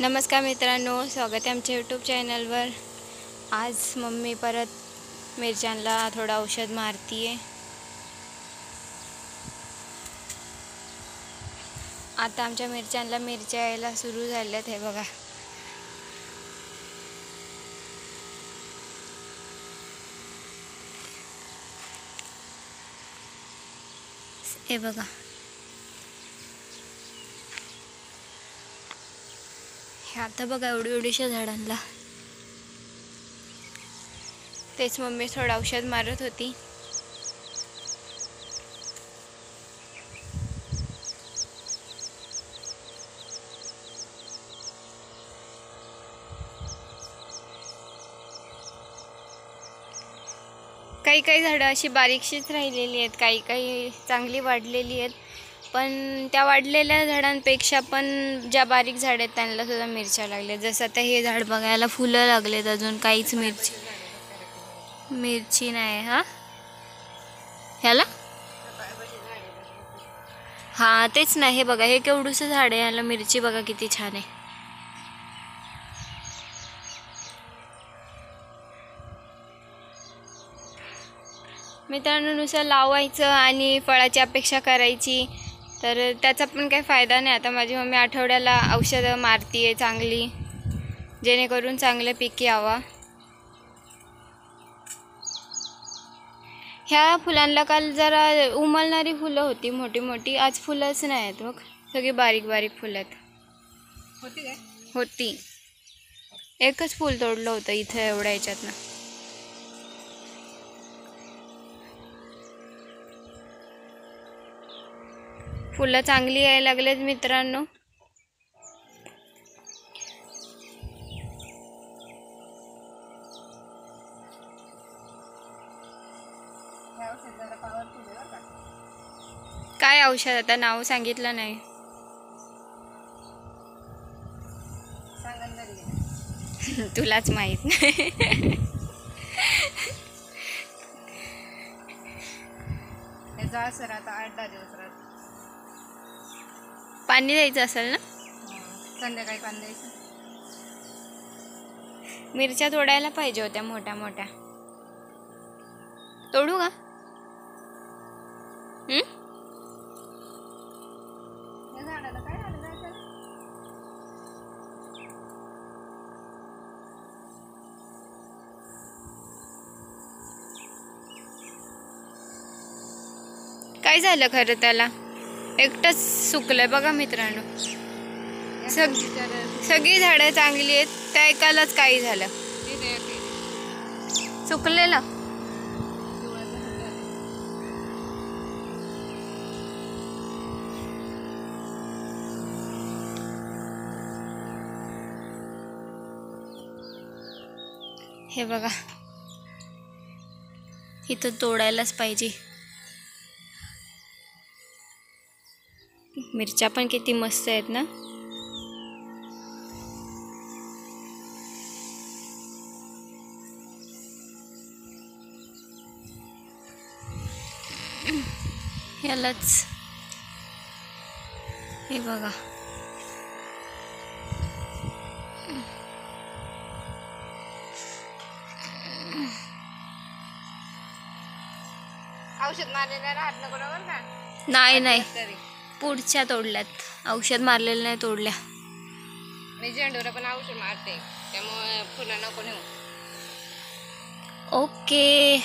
नमस्कार मित्रांनो, स्वागत आहे आमच्या यूट्यूब चॅनलवर। आज मम्मी परत मिरच्यांना थोडं औषध मारतीये। आता आमच्या मिरच्यांना मिरच्या यायला सुरू झाल्यात, हे बघा। हे बघा, आता बघा एवढ्याशा झाडांना तेच मम्मी थोडं औषध मारत होती। काही झाडं अशी बारीकशीच राहिलेली आहेत, काही चांगली वाढलेली आहेत, पण त्या वाढलेल्या झाडांपेक्षा पण ज्या बारीक झाड आहेत त्यांना सुद्धा मिरच्या लागल्या। जसं आता हे झाड बघायला फुलं लागलेत, अजून काहीच मिरची नाही। ह्याला तेच नाही, हे बघा, हे केवढूसं झाड आहे, ह्याला मिरची बघा किती छान आहे। मित्रांनो, नुसतं लावायचं आणि फळाची अपेक्षा करायची तर त्याचा पण काही फायदा नाही। आता माझी मम्मी आठवड्याला औषधं मारतीये चांगली, जेणेकरून चांगलं पीक यावा। ह्या फुलांना काल जरा उमलणारी फुलं होती, मोठी मोठी, आज फुलंच नाही आहेत, मग सगळी बारीक बारीक फुलं आहेत। होती एकच फुल तोडलं होतं इथं एवढ्या ह्याच्यातनं। फुलं चांगली यायला लागलेत मित्रांनो। काय औषध आता नाव सांगितलं नाही, तुलाच माहित नाही। आता 8-10 दिवस पाणी द्यायचं असेल ना, संध्याकाळी पाणी द्यायचं। मिरच्या तोडायला पाहिजे होत्या मोठ्या मोठ्या, तोडू का? काय झालं खरं, त्याला एकटंच सुकलंय बघा मित्रांनो। सगळी झाडं चांगली आहेत, त्या एकालाच काही झालं, सुकलेलं। हे बघा, इथं तोडायलाच पाहिजे। मिरच्या पण किती मस्त आहेत ना। यालाच हे बघा, औषध मारलेलं राहत नको बरोबर का? नाही, पुढच्या तोडल्यात, औषध मारलेलं नाही तोडल्या। मी झेंडूला पण औषध मारते, त्यामुळे फुलं नको नेऊ। ओके,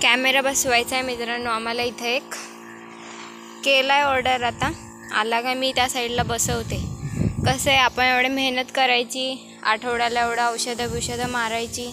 कॅमेरा बसवायचा आहे मित्रांनो आम्हाला। इथं एक केलाय ऑर्डर, आता आला का मी त्या साईडला बसवते। कसं आहे, आपण एवढे मेहनत करायची, आठवड्याला एवढं औषधं मारायची,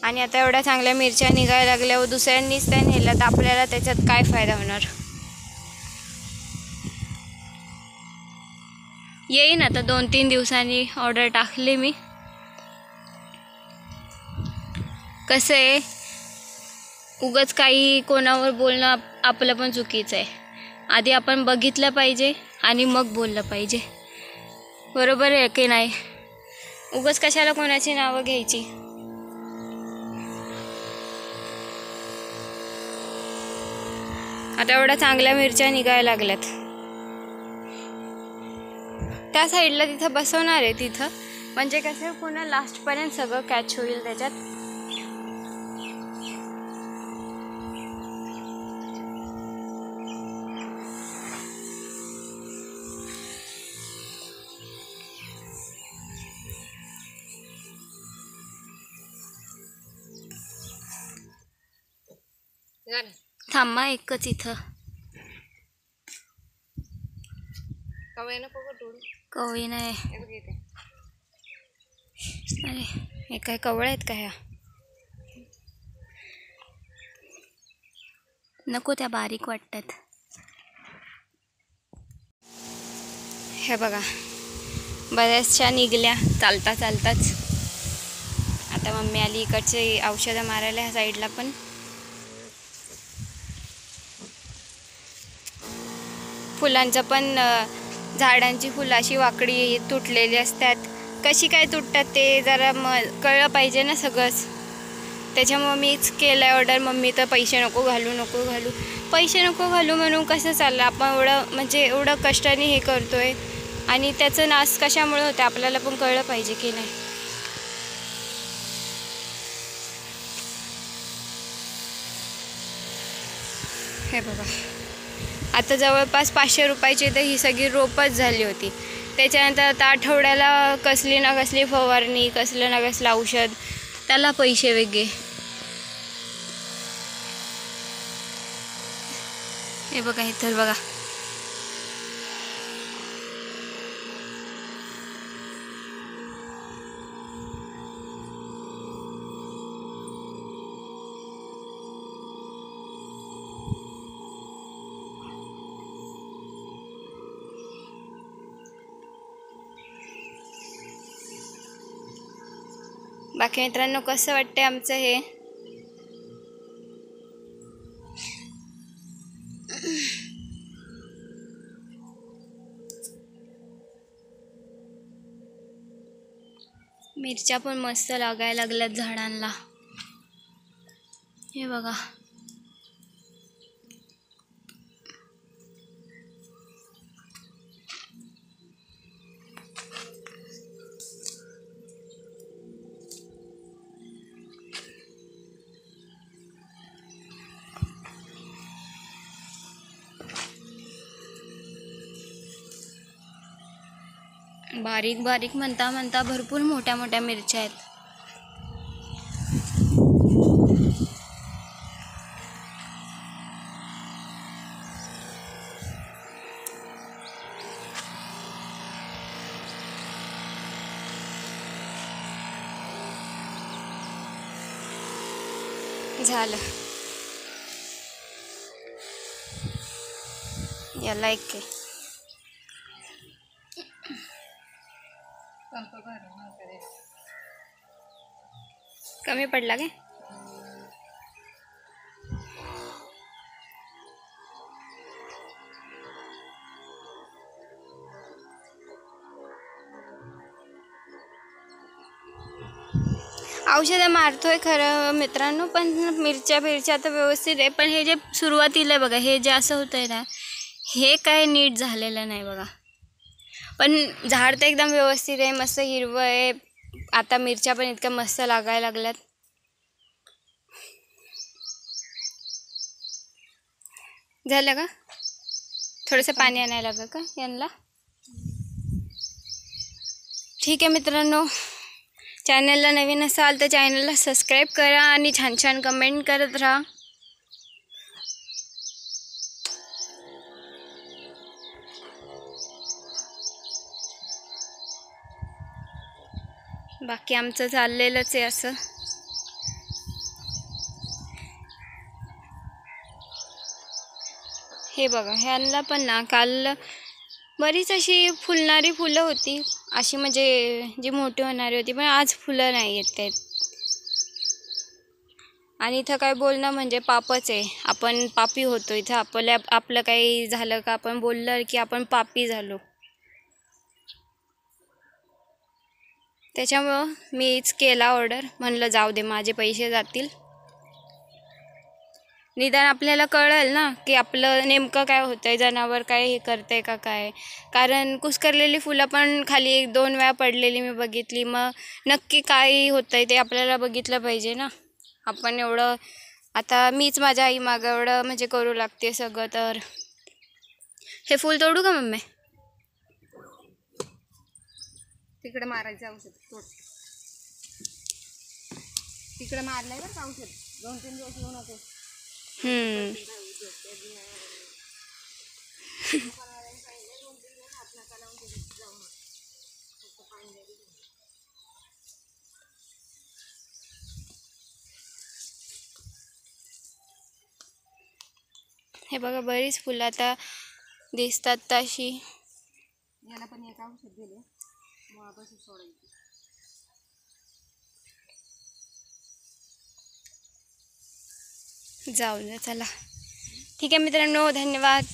आणि आता एवढ्या चांगल्या मिरच्या निघायला लागल्या व दुसऱ्यांनीच त्या नेल्या तर आपल्याला त्याच्यात काय फायदा होणार। येईन आता 2-3 दिवसांनी ऑर्डर टाकली मी। कसं आहे, उगाच काही कोणावर बोलणं आपलं पण चुकीचं आहे। आधी आपण बघितलं पाहिजे आणि मग बोललं पाहिजे। बरोबर आहे की नाही? उगाच कशाला कोणाची नावं घ्यायची. आता एवढ्या चांगल्या मिरच्या निघायला लागल्यात. त्या साईडला तिथं बसवणार आहे, तिथं म्हणजे कसं पुन्हा लास्टपर्यंत सगळं कॅच होईल त्याच्यात. थांबा एकच इथं. कवळी नाही. अरे हे काय कवळ आहेत का ह्या? नको, त्या बारीक वाटतात. हे बघा बऱ्याचशा निघल्या चालता चालताच. आता मम्मी आली इकडचे औषधं मारायला ह्या साईडला पण. फुलांचं पण झाडांची फुलं अशी वाकडी तुटलेली असतात. कशी काय तुटतात ते जरा कळलं पाहिजे ना सगळंच. त्याच्यामुळं मीच केलं आहे ऑर्डर. मम्मी तर पैसे नको घालू म्हणून कसं चाललं. आपण एवढं म्हणजे एवढं कष्टाने हे करतोय आणि त्याचं नाश कशामुळे होतं आपल्याला पण कळलं पाहिजे की नाही. हे बघा आता जवळपास 500 रुपयाची तर ही सगळी रोपच झाली होती. त्याच्यानंतर आता आठवड्याला कसली ना कसली फवारणी, कसलं ना कसलं औषध, त्याला पैसे वेगळे. हे बघा इथं बघा. बाकी मित्रांनो कसं वाटतंय आमचं हे? मिरच्या पण मस्त लागायला लागल्यात झाडांना. हे बघा बारीक बारीक म्हणता म्हणता भरपूर मोठ्या मोठ्या मिरच्या आहेत. झालं याला एक कमी पडला काय? औषधं मारतोय खरं मित्रांनो, पण मिरच्या तर व्यवस्थित आहे. पण हे जे सुरुवातीला बघा हे जे असं होतंय ना, हे काय नीट झालेलं नाही बघा. पण झाड तर एकदम व्यवस्थित आहे, मस्त हिरवं आहे. आता मिरच्या पण इतक्या मस्त लागायला लागल्यात. झालं का? थोडंसं पाणी आणायला लागलं का यांना? ठीक आहे मित्रांनो, चॅनलला नवीन असाल तर चॅनलला सबस्क्राईब करा आणि छान छान कमेंट करत राहा. बाकी आमचं चाललेलंच आहे असं. हे बघा ह्यांना पण ना काल बरीच अशी फुलणारी फुलं होती, अशी म्हणजे जी मोठी होणारी होती, पण आज फुलं नाही येत आहेत. आणि इथं काय बोलणं म्हणजे पापच आहे. आपण पापी होतो इथं. आपलं काही झालं का आपण बोललं की आपण पापी झालो. त्याच्यामुळं मीच केला ऑर्डर. म्हणलं जाऊ दे, माझे पैसे जातील, निदान आपल्याला कळेल ना की आपलं नेमकं काय होतं आहे, जनावर काय हे करतं आहे का काय. कारण कुस्करलेली फुलं पण खाली 1-2 वेळा पडलेली मी बघितली. मग नक्की काय होतं आहे ते आपल्याला बघितलं पाहिजे ना. आपण एवढं, आता मीच माझ्या आई मागं एवढं म्हणजे करू लागते सगळं. तर हे फूल तोडू का मम्मी? तिकडे मारायचं औषध तोड. तिकडे मारलंय बरं का औषध. 2-3 दिवस येऊ नको. हे बघा, बरीच फुलं आता दिसतात तशी. याला पण एक औषध दिले, मुळापासून सोडायची. जाऊ दे, चला ठीक आहे मित्रांनो, धन्यवाद.